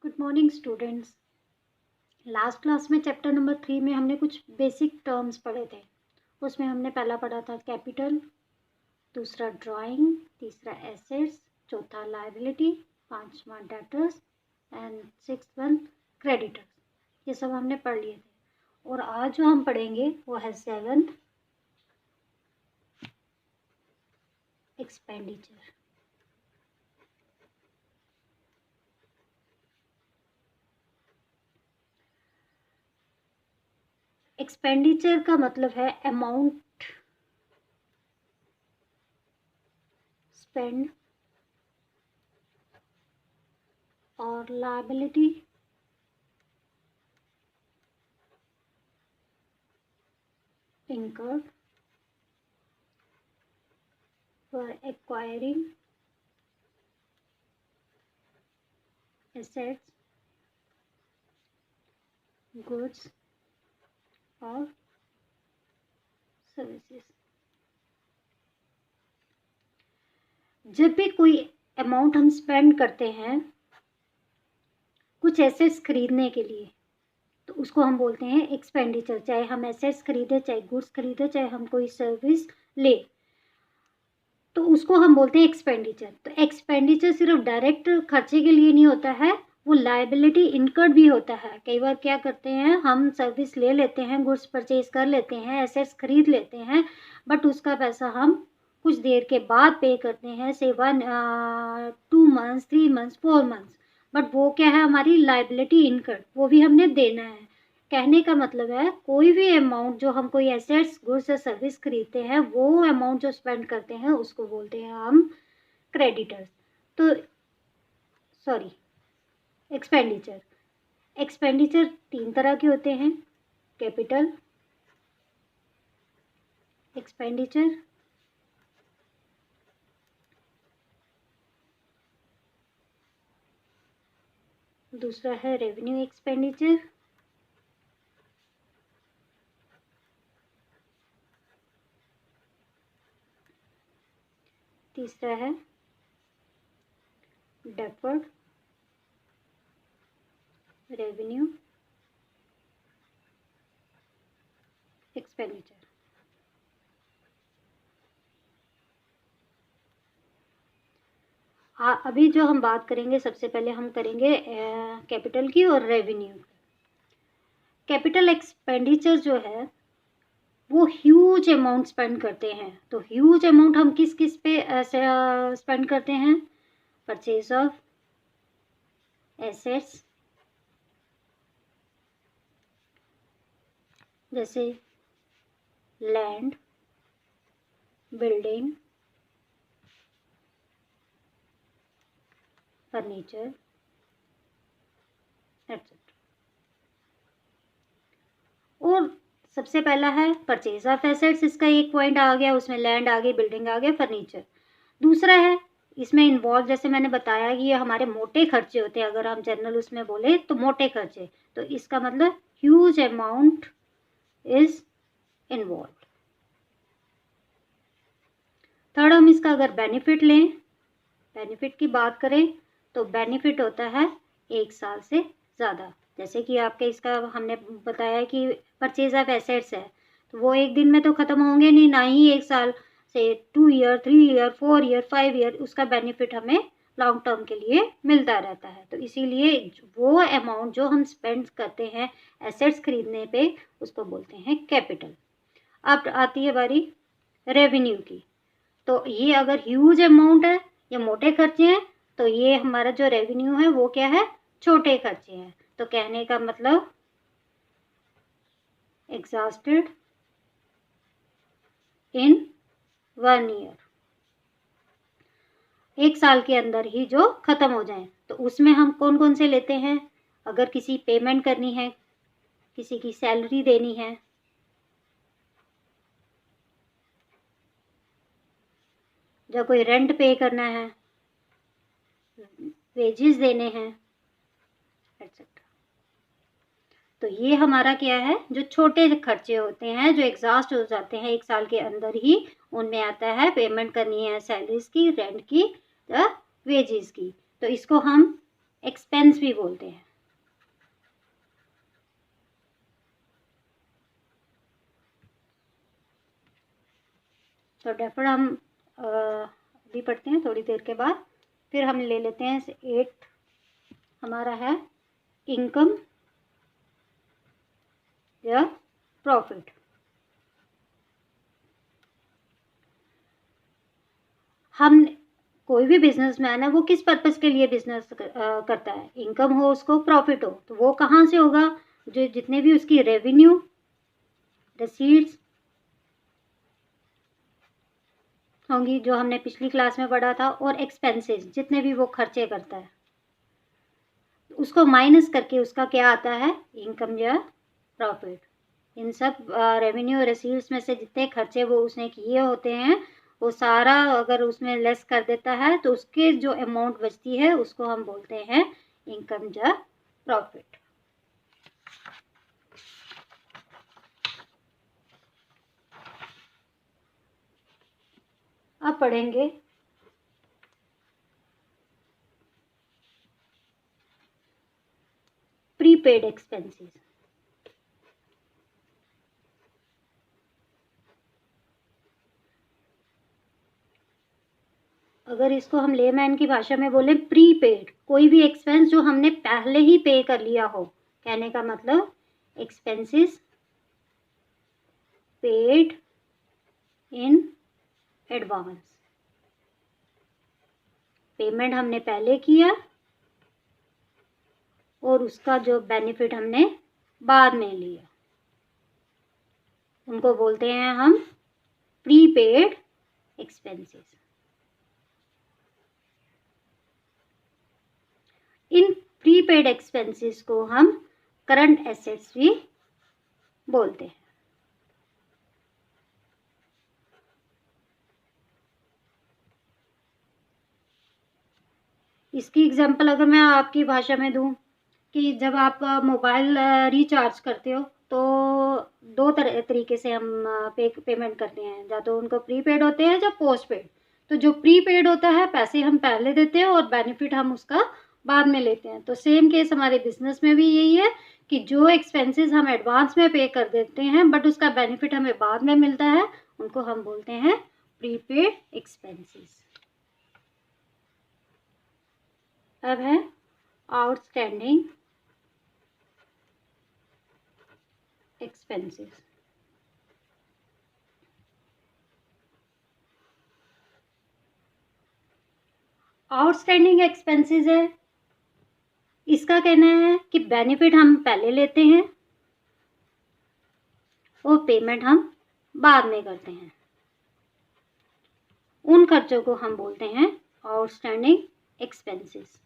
Good morning students. Last class में chapter number 3 में हमने कुछ बेसिक टर्म्स पढ़े थे। उसमें हमने पहला पढ़ा था कैपिटल, दूसरा ड्राइंग, तीसरा एसेट्स, चौथा लायबिलिटी, पांचवा debtors and sixth one creditors. ये सब हमने पढ़ लिए थे और आज जो हम पढ़ेंगे वो है 7th एक्सपेंडिचर। एक्सपेंडिचर का मतलब है अमाउंट स्पेंड और liability incurred for acquiring assets, goods और सर्विसेज। जब भी कोई अमाउंट हम स्पेंड करते हैं कुछ एसेट्स खरीदने के लिए तो उसको हम बोलते हैं एक्सपेंडिचर। चाहे हम एसेट्स खरीदे, चाहे गुड्स खरीदे, चाहे हम कोई सर्विस ले, तो उसको हम बोलते हैं एक्सपेंडिचर। तो एक्सपेंडिचर सिर्फ डायरेक्ट खर्चे के लिए नहीं होता है, वो लायबिलिटी इनकर्ड भी होता है। कई बार क्या करते हैं, हम सर्विस ले लेते हैं, गुड्स परचेज कर लेते हैं, एसेट्स खरीद लेते हैं, बट उसका पैसा हम कुछ देर के बाद पे करते हैं, से 2 मंथ्स, 3 मंथ्स, 4 मंथ्स, बट वो क्या है, हमारी लायबिलिटी इनकर्ड, वो भी हमने देना है। कहने का मतलब है कोई भी अमाउंट जो हम कोई एसेट्स, गुड्स या सर्विस खरीदते हैं, वो अमाउंट जो स्पेंड करते हैं उसको बोलते हैं हम क्रेडिटर्स। तो सॉरी, एक्सपेंडिचर। एक्सपेंडिचर 3 तरह के होते हैं, कैपिटल एक्सपेंडिचर, दूसरा है रेवेन्यू एक्सपेंडिचर, तीसरा है डेफर्ड रेवेन्यू एक्सपेंडिचर। अभी जो हम बात करेंगे, सबसे पहले हम करेंगे कैपिटल की और रेवेन्यू। कैपिटल एक्सपेंडिचर जो है वो ह्यूज अमाउंट स्पेंड करते हैं। तो ह्यूज अमाउंट हम किस किस पे स्पेंड करते हैं? परचेज ऑफ एसेट्स, जैसे लैंड, बिल्डिंग, फर्नीचर एटसेट्रा। और सबसे पहला है परचेज ऑफ एसेट्स, इसका एक पॉइंट आ गया, उसमें लैंड आ गई, बिल्डिंग आ गया, फर्नीचर। दूसरा है इसमें इन्वॉल्व, जैसे मैंने बताया कि ये हमारे मोटे खर्चे होते हैं, अगर हम जनरल उसमें बोले तो मोटे खर्चे, तो इसका मतलब huge amount is involve. Third, हम इसका अगर बेनिफिट लें, बेनिफिट की बात करें तो बेनिफिट होता है 1 साल से ज़्यादा। जैसे कि आपके इसका हमने बताया कि परचेज ऑफ एसेट्स है, तो वो एक दिन में तो ख़त्म होंगे नहीं, ना ही 1 साल से 2 ईयर, 3 ईयर, 4 ईयर, 5 ईयर, उसका बेनिफिट हमें लॉन्ग टर्म के लिए मिलता रहता है। तो इसीलिए वो अमाउंट जो हम स्पेंड करते हैं एसेट्स खरीदने पे, उसको बोलते हैं कैपिटल। अब आती है बारी रेवेन्यू की। तो ये अगर ह्यूज अमाउंट है, ये मोटे खर्चे हैं, तो ये हमारा जो रेवेन्यू है वो क्या है? छोटे खर्चे हैं। तो कहने का मतलब एग्जॉस्टेड इन 1 ईयर, 1 साल के अंदर ही जो खत्म हो जाए। तो उसमें हम कौन कौन से लेते हैं? अगर किसी पेमेंट करनी है, किसी की सैलरी देनी है, या कोई रेंट पे करना है, वेजेस देने हैं, एटसेट्रा। तो ये हमारा क्या है? जो छोटे खर्चे होते हैं, जो एग्जॉस्ट हो जाते हैं 1 साल के अंदर ही, उनमें आता है पेमेंट करनी है सैलरीज की, रेंट की या वेजेस की। तो इसको हम एक्सपेंस भी बोलते हैं। तो डेफर्ड हम अभी पढ़ते हैं थोड़ी देर के बाद। फिर हम ले लेते हैं 8 हमारा है इनकम या प्रॉफिट। हम कोई भी बिजनेसमैन है वो किस पर्पस के लिए बिजनेस करता है, इनकम हो उसको, प्रॉफिट हो, तो वो कहाँ से होगा, जो जितने भी उसकी रेवेन्यू, रिसीट्स होंगी जो हमने पिछली क्लास में पढ़ा था, और एक्सपेंसेस जितने भी वो खर्चे करता है उसको माइनस करके उसका क्या आता है, इनकम या प्रॉफिट। इन सब रेवेन्यू रिसीट्स में से जितने खर्चे वो उसने किए होते हैं वो सारा अगर उसमें लेस कर देता है तो उसके जो अमाउंट बचती है उसको हम बोलते हैं इनकम या प्रॉफिट। अब पढ़ेंगे प्रीपेड एक्सपेंसेस। अगर इसको हम लेमैन की भाषा में बोलें, प्रीपेड कोई भी एक्सपेंस जो हमने पहले ही पे कर लिया हो, कहने का मतलब expenses paid in advance. Payment हमने पहले किया और उसका जो बेनिफिट हमने बाद में लिया, उनको बोलते हैं हम प्रीपेड एक्सपेंसेस। इन प्रीपेड एक्सपेंसेस को हम करंट एसेट्स भी बोलते हैं। इसकी एग्जांपल अगर मैं आपकी भाषा में दूं कि जब आप मोबाइल रिचार्ज करते हो तो दो तरीके से हम पेमेंट करते हैं, या तो उनको प्रीपेड होते हैं या पोस्ट पेड। तो जो प्रीपेड होता है पैसे हम पहले देते हैं और बेनिफिट हम उसका बाद में लेते हैं। तो सेम केस हमारे बिजनेस में भी यही है कि जो एक्सपेंसेस हम एडवांस में पे कर देते हैं बट उसका बेनिफिट हमें बाद में मिलता है, उनको हम बोलते हैं प्रीपेड एक्सपेंसेस। अब है आउटस्टैंडिंग एक्सपेंसेस। आउटस्टैंडिंग एक्सपेंसेस है, इसका कहना है कि बेनिफिट हम पहले लेते हैं और पेमेंट हम बाद में करते हैं। उन खर्चों को हम बोलते हैं आउटस्टैंडिंग एक्सपेंसेस।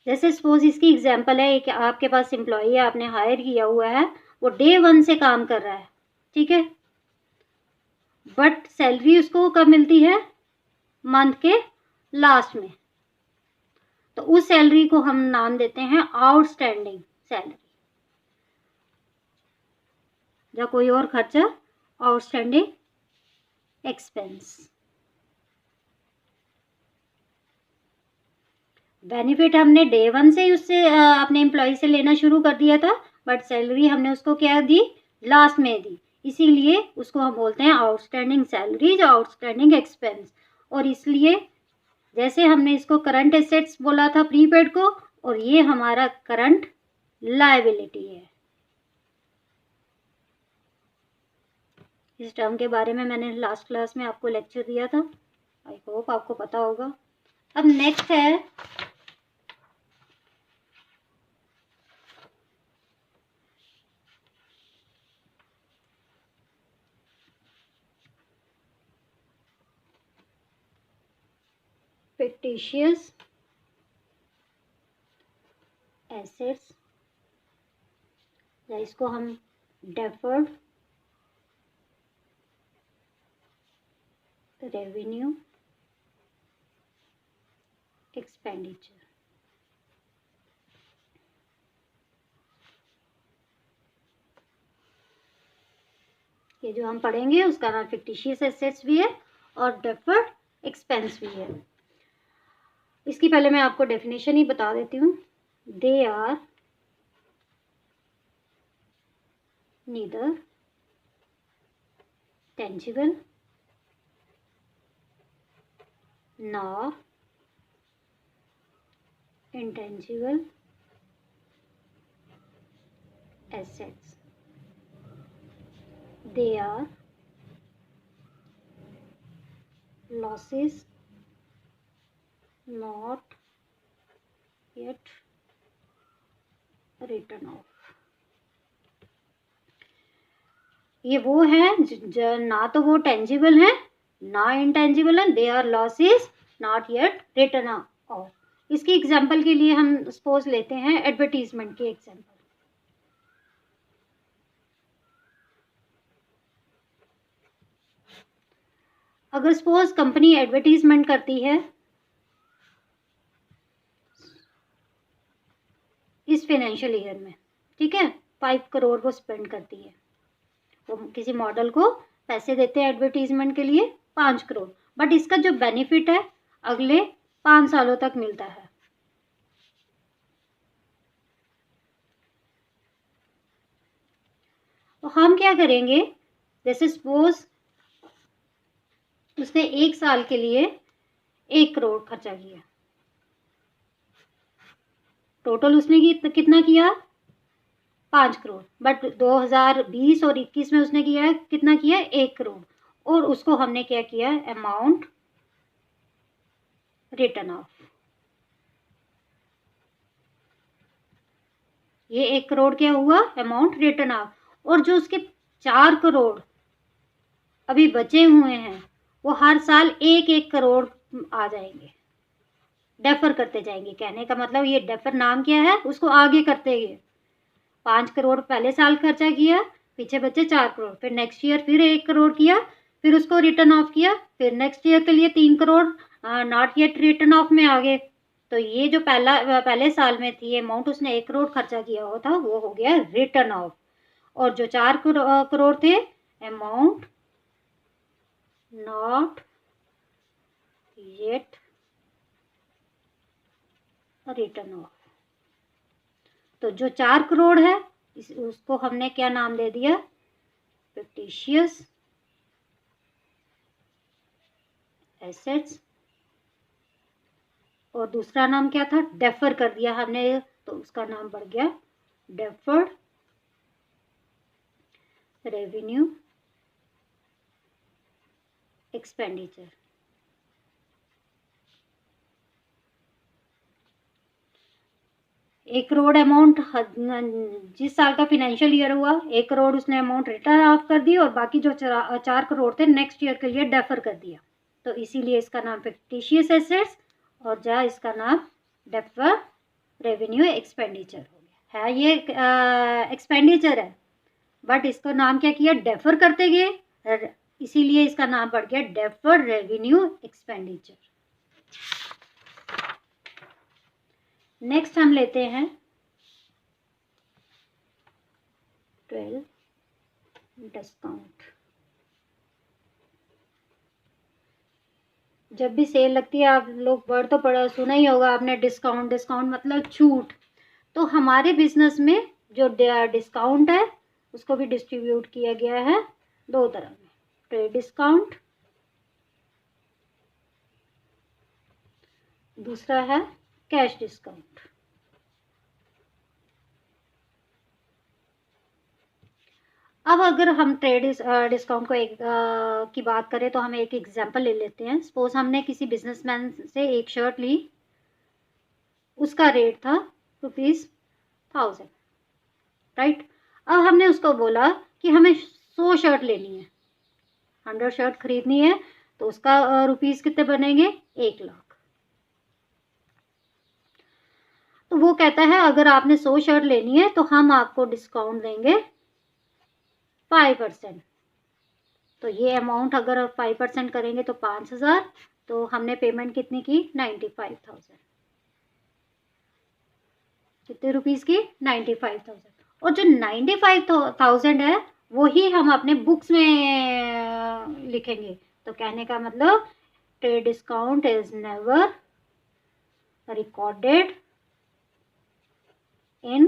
जैसे सपोज इसकी एग्जांपल है कि आपके पास एम्प्लॉई है, आपने हायर किया हुआ है, वो डे 1 से काम कर रहा है, ठीक है, बट सैलरी उसको कब मिलती है, मंथ के लास्ट में। तो उस सैलरी को हम नाम देते हैं आउटस्टैंडिंग सैलरी, या कोई और खर्चा आउटस्टैंडिंग एक्सपेंस। बेनिफिट हमने डे 1 से ही उससे अपने एम्प्लॉय से लेना शुरू कर दिया था, बट सैलरी हमने उसको क्या दी, लास्ट में दी, इसीलिए उसको हम बोलते हैं आउटस्टैंडिंग सैलरी या आउटस्टैंडिंग एक्सपेंस। और इसलिए जैसे हमने इसको करंट एसेट्स बोला था प्रीपेड को, और ये हमारा करंट लायबिलिटी है। इस टर्म के बारे में मैंने लास्ट क्लास में आपको लेक्चर दिया था, आई होप आपको पता होगा। अब नेक्स्ट है फिक्टिशियस एसेट्स, या इसको हम डेफर्ड रेवेन्यू एक्सपेंडिचर। ये जो हम पढ़ेंगे उसका नाम फिक्टिशियस एसेट्स भी है और डेफर्ड एक्सपेंस भी है। इसकी पहले मैं आपको डेफिनेशन ही बता देती हूँ। They are neither tangible nor intangible assets. They are losses not yet written off. ये वो है ना तो वो टेंजिबल है ना इंटेंजिबल है, they R losses not yet return of. इसकी एग्जांपल के लिए हम सपोज लेते हैं एडवर्टीजमेंट की एग्जांपल। अगर सपोज कंपनी एडवर्टीजमेंट करती है इस फाइनेंशियल ईयर में, ठीक है, 5 करोड़ वो स्पेंड करती है, वो किसी मॉडल को पैसे देते हैं एडवर्टीजमेंट के लिए 5 करोड़, बट इसका जो बेनिफिट है अगले 5 सालों तक मिलता है। तो हम क्या करेंगे, जैसे सपोज उसने 1 साल के लिए 1 करोड़ खर्चा किया, टोटल उसने कितना किया 5 करोड़, बट 2020 और 21 में उसने किया कितना किया 1 करोड़, और उसको हमने क्या किया अमाउंट रिटर्न ऑफ। ये 1 करोड़ क्या हुआ अमाउंट रिटर्न ऑफ, और जो उसके 4 करोड़ अभी बचे हुए हैं वो हर साल 1-1 करोड़ आ जाएंगे, डेफर करते जाएंगे। कहने का मतलब ये डेफर नाम क्या है, उसको आगे करते गए। 5 करोड़ पहले साल खर्चा किया, पीछे बचे 4 करोड़, फिर नेक्स्ट ईयर फिर 1 करोड़ किया, फिर उसको रिटर्न ऑफ किया, फिर नेक्स्ट ईयर के लिए 3 crore not yet return of में आ गए। तो ये जो पहले साल में थी अमाउंट उसने 1 करोड़ खर्चा किया हुआ था वो हो गया रिटर्न ऑफ, और जो 4 करोड़ थे amount not yet return of. तो जो 4 करोड़ है उसको हमने क्या नाम दे दिया फिक्टिशियस एसेट्स, और दूसरा नाम क्या था डेफर कर दिया हमने, तो उसका नाम बढ़ गया डेफर्ड रेवेन्यू एक्सपेंडिचर। एक करोड़ अमाउंट जिस साल का फाइनेंशियल ईयर हुआ 1 करोड़ उसने अमाउंट रिटर्न ऑफ कर दी, और बाकी जो 4 करोड़ थे नेक्स्ट ईयर के लिए डेफर कर दिया, तो इसीलिए इसका नाम फिक्टिशियस एसेट्स और इसका नाम डेफर रेवेन्यू एक्सपेंडिचर हो गया है। ये एक्सपेंडिचर है बट इसका नाम क्या किया डेफर करते गए, इसीलिए इसका नाम पड़ गया डेफर रेवेन्यू एक्सपेंडिचर। नेक्स्ट हम लेते हैं 12 डिस्काउंट। जब भी सेल लगती है आप लोग वर्ड तो पढ़ा सुना ही होगा आपने, डिस्काउंट। डिस्काउंट मतलब छूट। तो हमारे बिजनेस में जो डिस्काउंट है उसको भी डिस्ट्रीब्यूट किया गया है 2 तरह में, ट्रेड डिस्काउंट, दूसरा है कैश डिस्काउंट। अब अगर हम ट्रेड डिस्काउंट को की बात करें तो हम एक एग्जांपल ले लेते हैं। सपोज हमने किसी बिजनेसमैन से एक शर्ट ली, उसका रेट था ₹1000, राइट। अब हमने उसको बोला कि हमें 100 शर्ट लेनी है, 100 शर्ट खरीदनी है, तो उसका रुपीस कितने बनेंगे 1 लाख। तो वो कहता है अगर आपने 100 शर्ट लेनी है तो हम आपको डिस्काउंट देंगे 5%। तो ये अमाउंट अगर 5% करेंगे तो 5000, तो हमने पेमेंट कितनी की 95,000। कितने रुपीस की 95,000। और जो 95,000 है वो ही हम अपने बुक्स में लिखेंगे। तो कहने का मतलब trade discount is never recorded in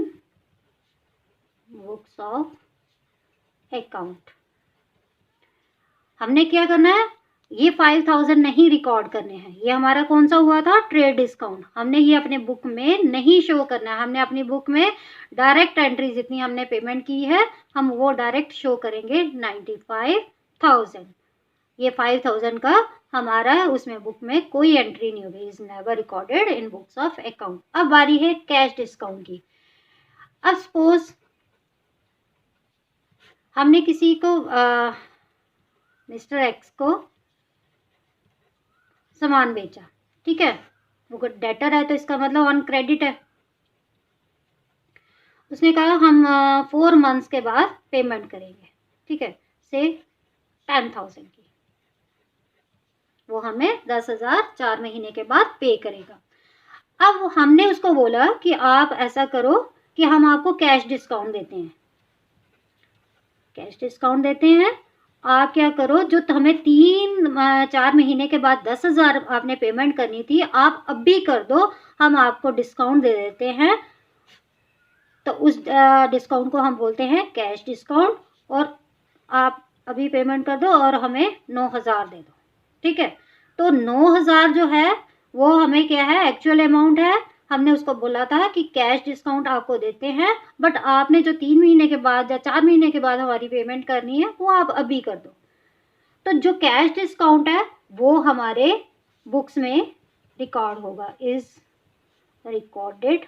books of account. हमने क्या करना है, ये 5000 नहीं रिकॉर्ड करने हैं। ये हमारा कौन सा हुआ था, ट्रेड डिस्काउंट। हमने ये अपने बुक में नहीं शो करना है। हमने अपनी बुक में डायरेक्ट एंट्री जितनी हमने पेमेंट की है हम वो डायरेक्ट शो करेंगे 95,000। ये 5000 का हमारा उसमें बुक में कोई एंट्री नहीं होगी, is never recorded in books of account. अब बारी है कैश डिस्काउंट की। अब सपोज हमने किसी को मिस्टर एक्स को सामान बेचा, ठीक है, वो डेटर है तो इसका मतलब ऑन क्रेडिट है। उसने कहा हम 4 मंथ्स के बाद पेमेंट करेंगे, ठीक है, से 10,000 की, वो हमें 10,000 4 महीने के बाद पे करेगा। अब हमने उसको बोला कि आप ऐसा करो कि हम आपको कैश डिस्काउंट देते हैं, कैश डिस्काउंट देते हैं। आप क्या करो, जो हमें 3-4 महीने के बाद 10,000 आपने पेमेंट करनी थी आप अब भी कर दो, हम आपको डिस्काउंट दे देते हैं। तो उस डिस्काउंट को हम बोलते हैं कैश डिस्काउंट, और आप अभी पेमेंट कर दो और हमें 9,000 दे दो, ठीक है। तो 9,000 जो है वो हमें क्या है, एक्चुअल अमाउंट है। हमने उसको बोला था कि कैश डिस्काउंट आपको देते हैं, बट आपने जो 3 महीने के बाद या 4 महीने के बाद हमारी पेमेंट करनी है वो आप अभी कर दो। तो जो कैश डिस्काउंट है वो हमारे बुक्स में रिकॉर्ड होगा, is recorded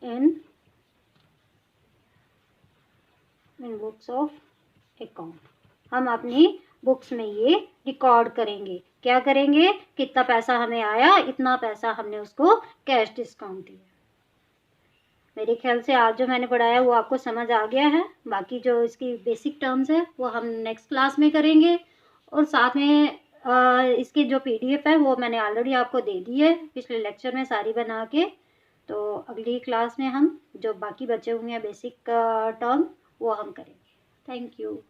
in books of account. हम अपनी बुक्स में ये रिकॉर्ड करेंगे। क्या करेंगे, कितना पैसा हमें आया, इतना पैसा हमने उसको कैश डिस्काउंट दिया। मेरे ख्याल से आज जो मैंने पढ़ाया वो आपको समझ आ गया है। बाकी जो इसकी बेसिक टर्म्स है वो हम नेक्स्ट क्लास में करेंगे, और साथ में इसकी जो PDF है वो मैंने ऑलरेडी आपको दे दी है पिछले लेक्चर में सारी बना के। तो अगली क्लास में हम जो बाकी बचे हुए हैं बेसिक टर्म वो हम करेंगे। Thank you.